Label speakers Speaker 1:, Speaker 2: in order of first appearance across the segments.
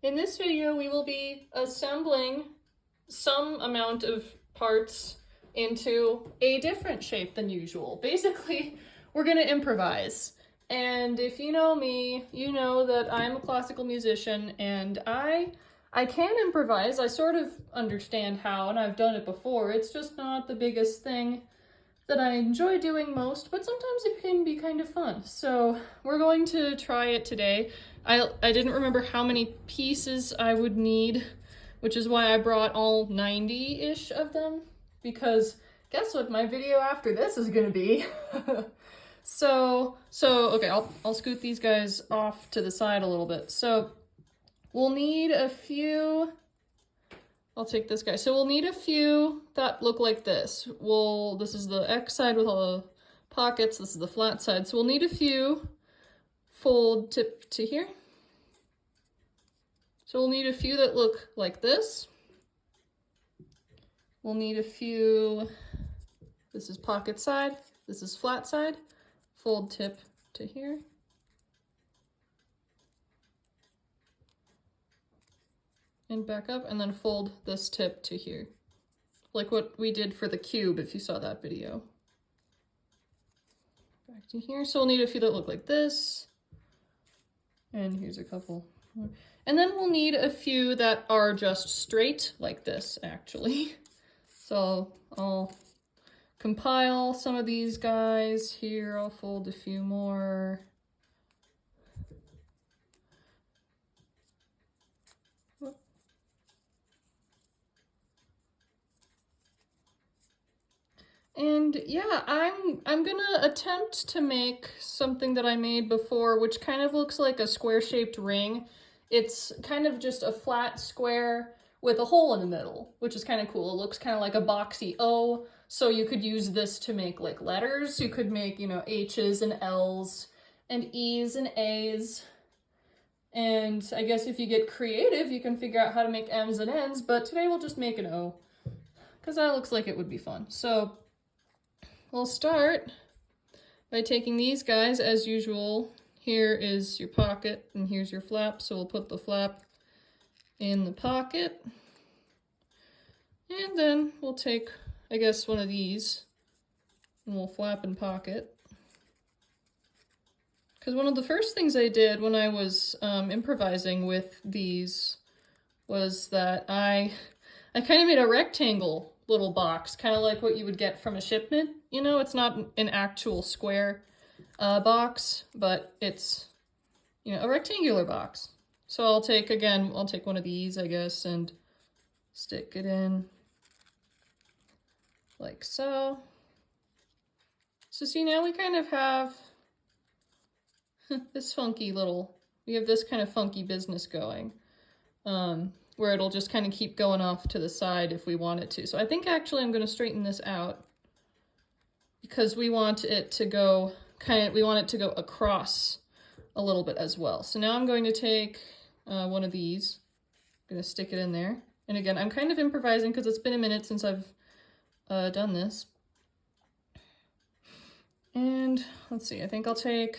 Speaker 1: In this video, we will be assembling some amount of parts into a different shape than usual. Basically, we're gonna improvise. And if you know me, you know that I'm a classical musician and I can improvise. I sort of understand how, and I've done it before. It's just not the biggest thing that I enjoy doing most, but sometimes it can be kind of fun. So we're going to try it today. I didn't remember how many pieces I would need, which is why I brought all 90-ish of them, because guess what my video after this is gonna be? So okay, I'll scoot these guys off to the side a little bit. So we'll need a few, I'll take this guy. So we'll need a few that look like this. This is the X side with all the pockets. This is the flat side. So we'll need a few fold tip to here. So we'll need a few that look like this. We'll need a few, this is pocket side, this is flat side, fold tip to here. And back up, and then fold this tip to here. Like what we did for the cube, if you saw that video. Back to here. So we'll need a few that look like this. And here's a couple more. And then we'll need a few that are just straight, like this, actually. So I'll compile some of these guys here. I'll fold a few more. And yeah, I'm gonna attempt to make something that I made before, which kind of looks like a square-shaped ring. It's kind of just a flat square with a hole in the middle, which is kind of cool. It looks kind of like a boxy O, so you could use this to make like letters. You could make, you know, H's and L's and E's and A's. And I guess if you get creative, you can figure out how to make M's and N's, but today we'll just make an O, because that looks like it would be fun. So we'll start by taking these guys as usual. Here is your pocket and here's your flap. So we'll put the flap in the pocket. And then we'll take, I guess, one of these and we'll flap and pocket. Because one of the first things I did when I was improvising with these was that I kind of made a rectangle little box, kind of like what you would get from a shipment. You know, it's not an actual square box, but it's, you know, a rectangular box. So I'll take one of these, I guess, and stick it in like so. So see, now we kind of have this funky little, we have this kind of funky business going. Where it'll just kind of keep going off to the side if we want it to. So I think actually I'm going to straighten this out because we want it to go across a little bit as well. So now I'm going to take one of these, I'm going to stick it in there. And again, I'm kind of improvising because it's been a minute since I've done this. And let's see, I think I'll take,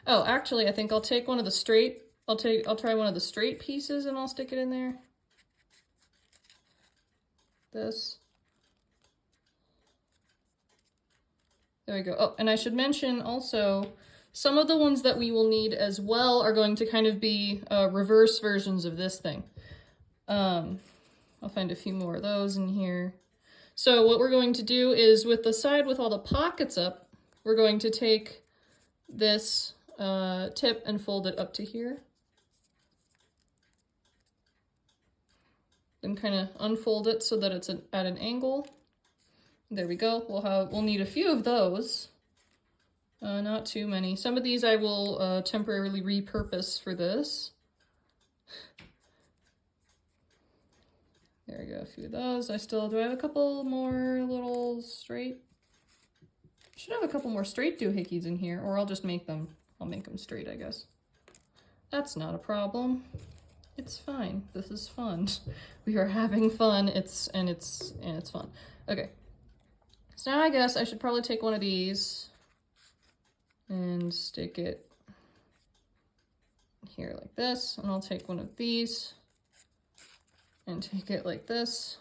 Speaker 1: oh, actually, I think I'll take one of the straight, I'll try one of the straight pieces and I'll stick it in there. This. There we go. Oh, and I should mention also, some of the ones that we will need as well are going to kind of be reverse versions of this thing. I'll find a few more of those in here. So what we're going to do is with the side with all the pockets up, we're going to take this tip and fold it up to here. Then kind of unfold it so that it's at an angle. There we go. We'll need a few of those. Not too many. Some of these I will temporarily repurpose for this. There we go, a few of those. Do I have a couple more little straight? I should have a couple more straight doohickeys in here, or I'll just make them. I'll make them straight, I guess. That's not a problem. It's fine. This is fun. We are having fun. It's fun. Okay. So now I guess I should probably take one of these and stick it here like this, and I'll take one of these and take it like this.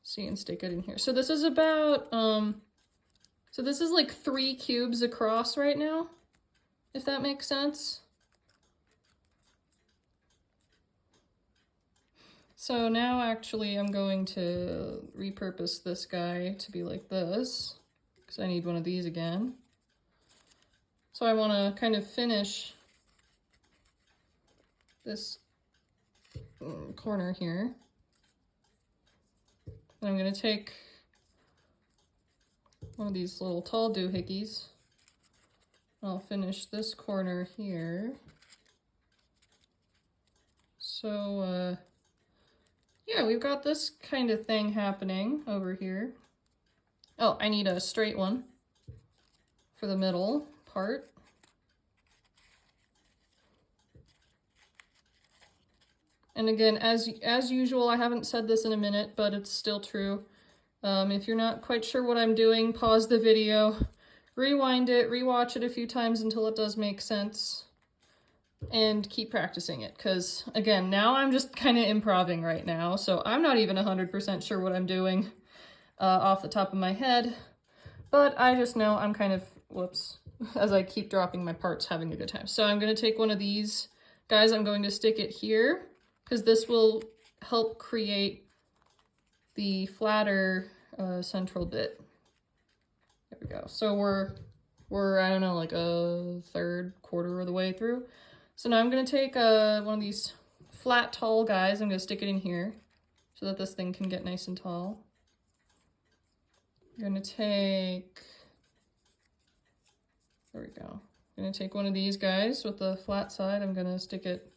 Speaker 1: See, and stick it in here. So this is about, so this is like 3 cubes across right now, if that makes sense. So now actually I'm going to repurpose this guy to be like this, because I need one of these again. So I want to kind of finish this corner here. And I'm going to take one of these little tall doohickeys. I'll finish this corner here. So, yeah, we've got this kind of thing happening over here. Oh, I need a straight one for the middle part. And again, as usual, I haven't said this in a minute, but it's still true. If you're not quite sure what I'm doing, pause the video, rewind it, rewatch it a few times until it does make sense, and keep practicing it. Because again, now I'm just kind of improvising right now, so I'm not even 100% sure what I'm doing off the top of my head, but I just know I'm kind of, whoops, as I keep dropping my parts, having a good time. So I'm going to take one of these guys, I'm going to stick it here, because this will help create the flatter central bit. There we go. So we're I don't know, like a quarter of the way through. So now I'm going to take one of these flat tall guys, I'm going to stick it in here so that this thing can get nice and tall. I'm going to take, there we go. I'm going to take one of these guys with the flat side, I'm going to stick it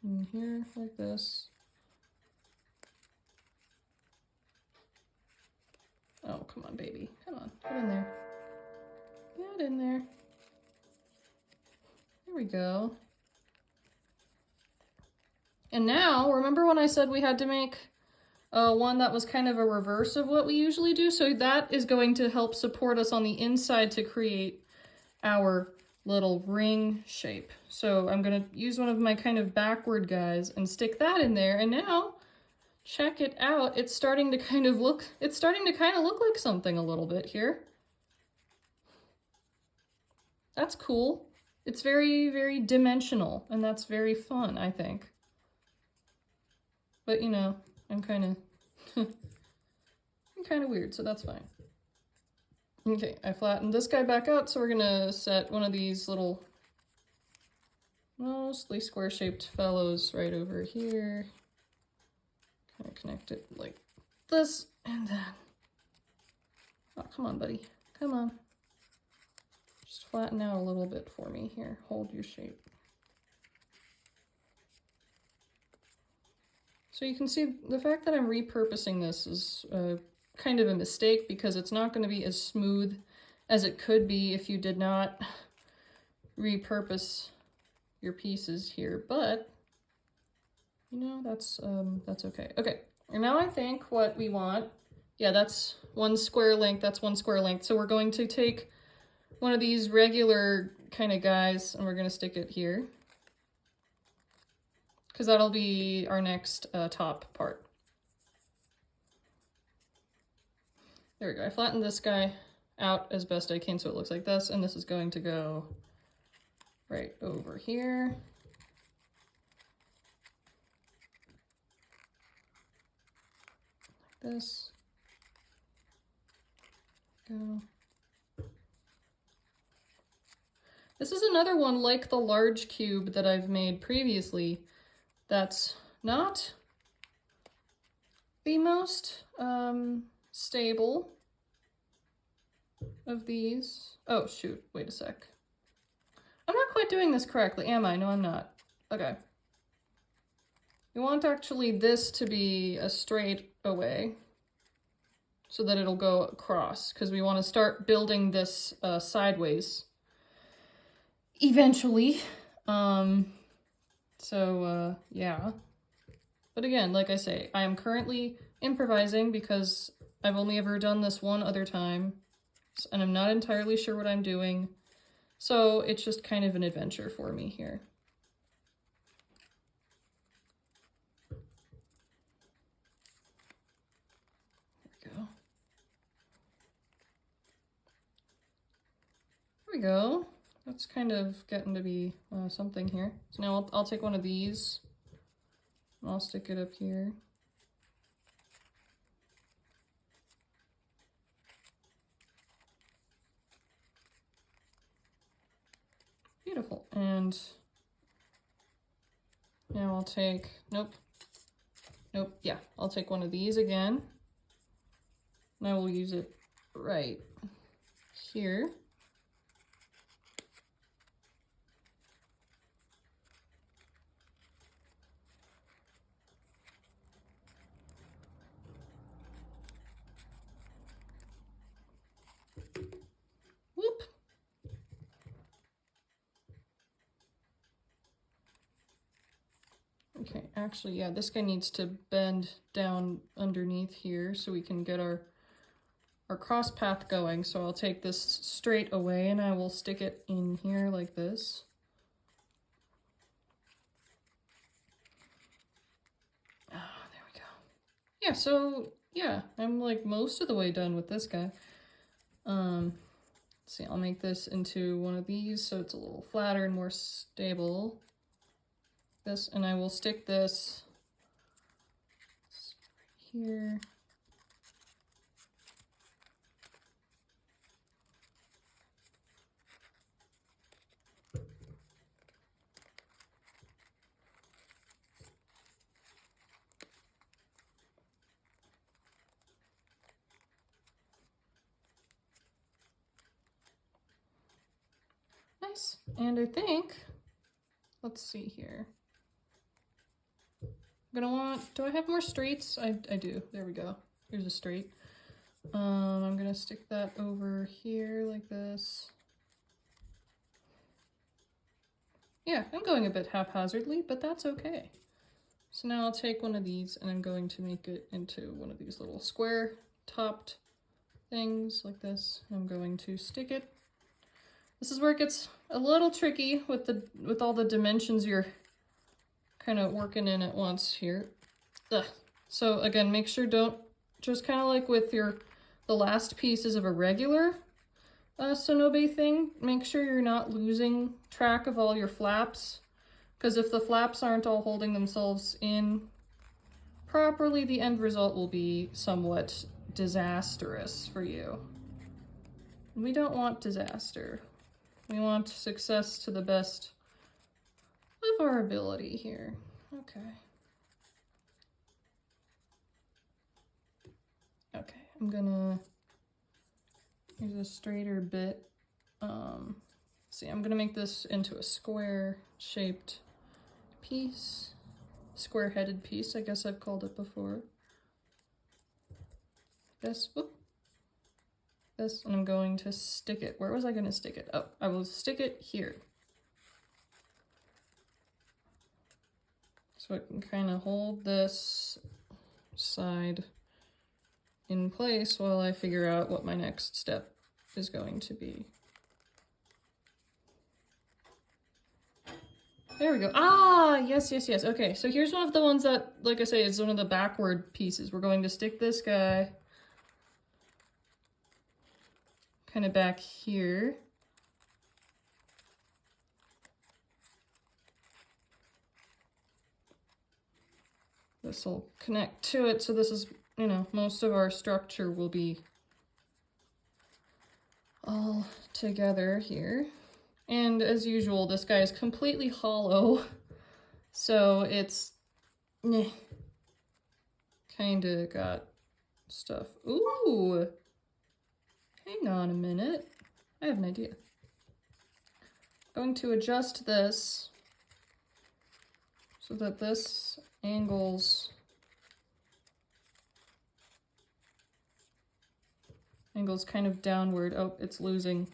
Speaker 1: in here like this. Oh, come on, baby. Come on, get in there. Get in there. There we go. And now, remember when I said we had to make one that was kind of a reverse of what we usually do? So that is going to help support us on the inside to create our little ring shape. So I'm going to use one of my kind of backward guys and stick that in there. And now, check it out. It's starting to kind of look like something a little bit here. That's cool. It's very, very dimensional, and that's very fun, I think. But you know, I'm kind of I'm kind of weird, so that's fine. Okay, I flattened this guy back out, so we're gonna set one of these little mostly square-shaped fellows right over here. Kind of connect it like this, and then, oh, come on, buddy, come on. Just flatten out a little bit for me here. Hold your shape. So you can see the fact that I'm repurposing this is kind of a mistake, because it's not going to be as smooth as it could be if you did not repurpose your pieces here, but you know, that's okay. Okay, and now I think what we want, yeah, that's one square length, so we're going to take one of these regular kind of guys and we're going to stick it here, because that'll be our next top part. There we go. I flattened this guy out as best I can so it looks like this, and this is going to go right over here. Like this. Go. This is another one like the large cube that I've made previously that's not the most stable of these. Oh shoot, wait a sec. I'm not quite doing this correctly, am I? No, I'm not. Okay. We want actually this to be a straight away so that it'll go across, because we want to start building this sideways eventually. Yeah. But again, like I say, I am currently improvising because I've only ever done this one other time, and I'm not entirely sure what I'm doing. So it's just kind of an adventure for me here. There we go. There we go. That's kind of getting to be something here. So now I'll take one of these. And I'll stick it up here. Beautiful. And now I'll take, nope, yeah, I'll take one of these again. And I will use it right here. Whoop. Okay, actually, yeah, this guy needs to bend down underneath here so we can get our cross path going. So I'll take this straight away and I will stick it in here like this. Oh, there we go. Yeah, so yeah, I'm like most of the way done with this guy. Let's see, I'll make this into one of these so it's a little flatter and more stable. This, and I will stick this right here. Nice. And I think, let's see here. I'm gonna want, do I have more straights? I do. There we go. Here's a straight. I'm gonna stick that over here like this. Yeah, I'm going a bit haphazardly, but that's okay. So now I'll take one of these and I'm going to make it into one of these little square topped things like this. I'm going to stick it. This is where it gets a little tricky with all the dimensions you're kind of working in at once here. Ugh. So again, make sure don't, just kind of like with the last pieces of a regular Sonobe thing, make sure you're not losing track of all your flaps, because if the flaps aren't all holding themselves in properly, the end result will be somewhat disastrous for you. We don't want disaster. We want success to the best of our ability here. Okay. Okay, I'm gonna use a straighter bit. See, I'm gonna make this into a square shaped piece. Square-headed piece, I guess I've called it before. This, whoop. This, and I'm going to stick it. Where was I gonna stick it? Oh, I will stick it here. So I can kind of hold this side in place while I figure out what my next step is going to be. There we go. Ah, yes, yes, yes. Okay, so here's one of the ones that, like I say, is one of the backward pieces. We're going to stick this guy kind of back here. This will connect to it, so this is, you know, most of our structure will be all together here. And as usual, this guy is completely hollow, so it's kind of got stuff. Ooh, hang on a minute. I have an idea. I'm going to adjust this so that this angles kind of downward. Oh, it's losing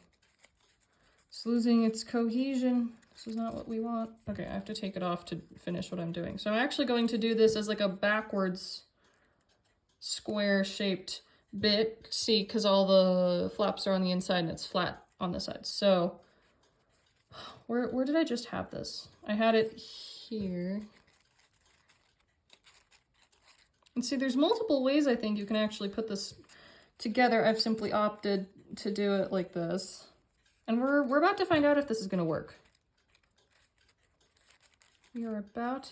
Speaker 1: its cohesion. This is not what we want. Okay, I have to take it off to finish what I'm doing. So I'm actually going to do this as like a backwards square shaped bit. See, because all the flaps are on the inside and it's flat on the sides. So where did I just have this? I had it here. And see, there's multiple ways I think you can actually put this together. I've simply opted to do it like this. And we're about to find out if this is gonna work. We are about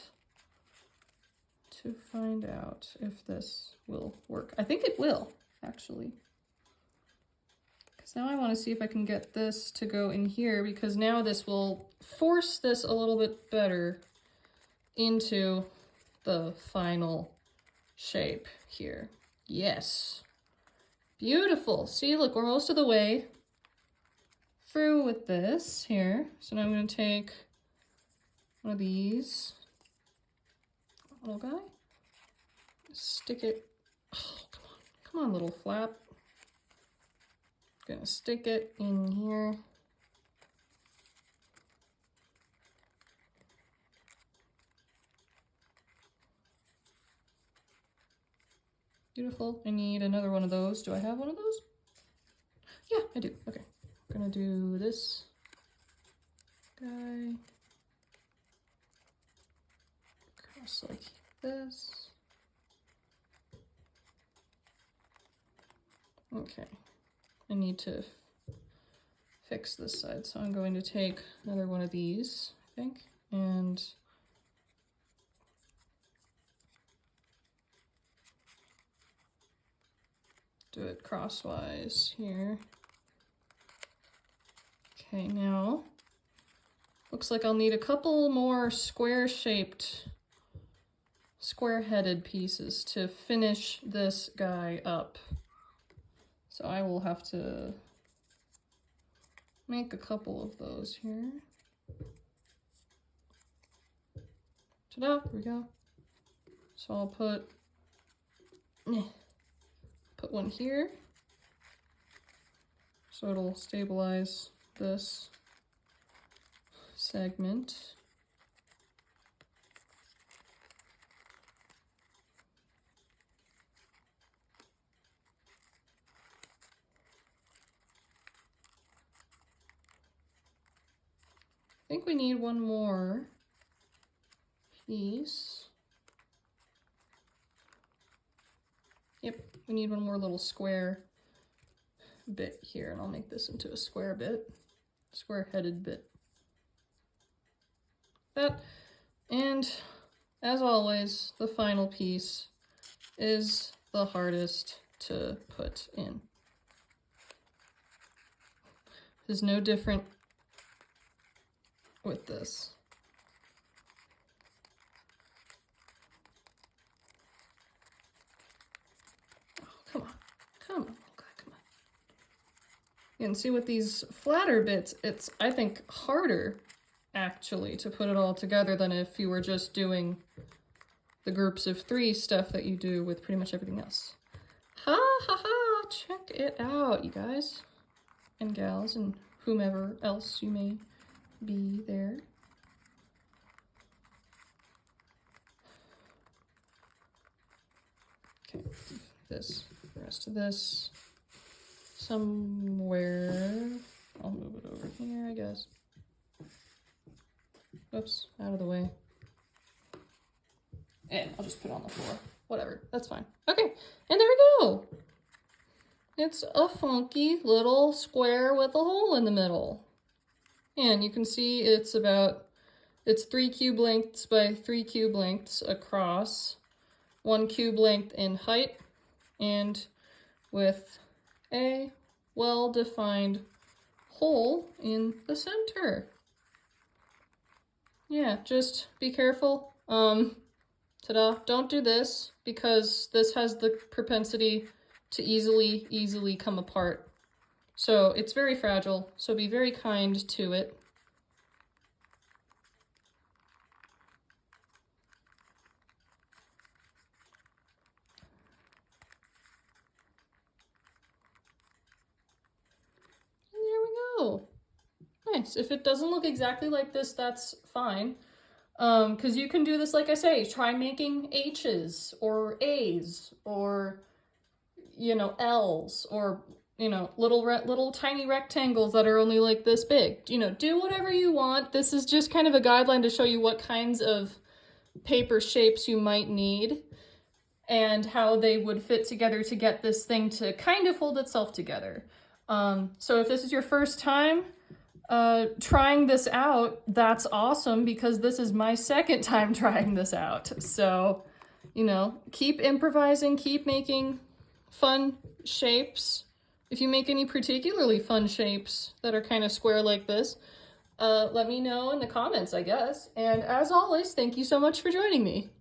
Speaker 1: to find out if this will work. I think it will, actually. Because now I want to see if I can get this to go in here, because now this will force this a little bit better into the final shape here. Yes. Beautiful. See, look, we're most of the way through with this here. So now I'm going to take one of these, little guy, stick it, oh, come on, little flap. Gonna stick it in here. Beautiful. I need another one of those. Do I have one of those? Yeah, I do. Okay. I'm gonna do this guy. Cross like this. Okay. I need to fix this side, so I'm going to take another one of these, I think, and do it crosswise here. Okay, now looks like I'll need a couple more square-shaped, square-headed pieces to finish this guy up. So I will have to make a couple of those here. Ta-da, here we go. So I'll put one here, so it'll stabilize this segment. I think we need one more piece. Yep, we need one more little square bit here, and I'll make this into a square bit, square-headed bit. That, and as always, the final piece is the hardest to put in. There's no different with this. Oh, come on, come on, come on. You can see with these flatter bits, it's, I think, harder actually to put it all together than if you were just doing the groups of 3 stuff that you do with pretty much everything else. Ha ha ha, check it out, you guys and gals and whomever else you may be there. Okay, this, the rest of this somewhere. I'll move it over here, I guess. Oops, out of the way. And I'll just put it on the floor. Whatever, that's fine. Okay, and there we go. It's a funky little square with a hole in the middle. And you can see it's 3 cube lengths by 3 cube lengths across, 1 cube length in height, and with a well-defined hole in the center. Yeah, just be careful. Ta-da, don't do this, because this has the propensity to easily come apart. So it's very fragile, so be very kind to it. And there we go. Nice. If it doesn't look exactly like this, that's fine. Because you can do this, like I say, try making H's or A's, or you know, L's, or, you know, little tiny rectangles that are only like this big. You know, do whatever you want. This is just kind of a guideline to show you what kinds of paper shapes you might need and how they would fit together to get this thing to kind of hold itself together. So if this is your first time trying this out, that's awesome, because this is my second time trying this out. So, you know, keep improvising, keep making fun shapes. If you make any particularly fun shapes that are kind of square like this, let me know in the comments, I guess. And as always, thank you so much for joining me.